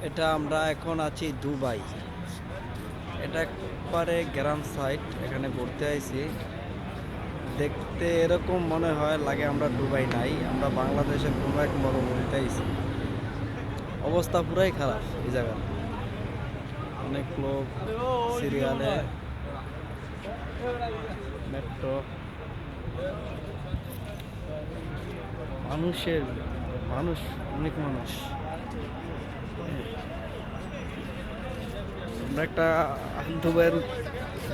এটা আমরা এখন আছি দুবাই। এটা একবারে গ্রাম সাইড, এখানে ঘুরতে আইছি। দেখতে এরকম মনে হয় লাগে আমরা দুবাই নাই, আমরা বাংলাদেশের কোনো এক মরুভূমিতে আইছি। অবস্থা পুরাই খারাপ এই জায়গার। অনেক লোক সিরিয়ালে, মেট্রো, মানুষের মানুষ, অনেক মানুষ। আমরা একটা দুবাইয়ের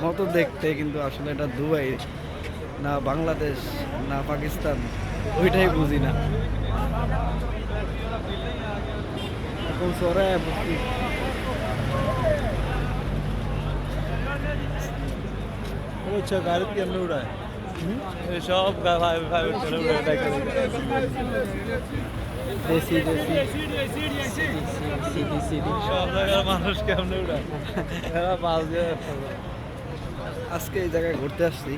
মতো দেখতে, কিন্তু আসলে এটা দুবাই না বাংলাদেশ না পাকিস্তান, ওইটাই বুঝি না। এখন সরাই বুঝছি। अच्छा गाड़ी के अंदर उड़ा है सब भाई भाई चलो उड़ा है দেশি দেশি সিটি সিটি সব জায়গার মানুষ কেমনে উড়ায় এরা বাস দিয়ে আজকে এই জায়গায় ঘুরতে আসছি,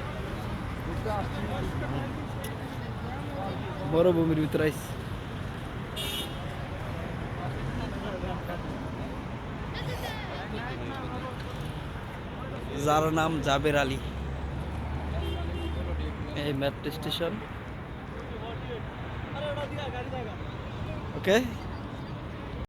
মরুভূমির ভিতরে আইছি। যার নাম জাবের আলী। এই মেট্রো স্টেশন। ওকে।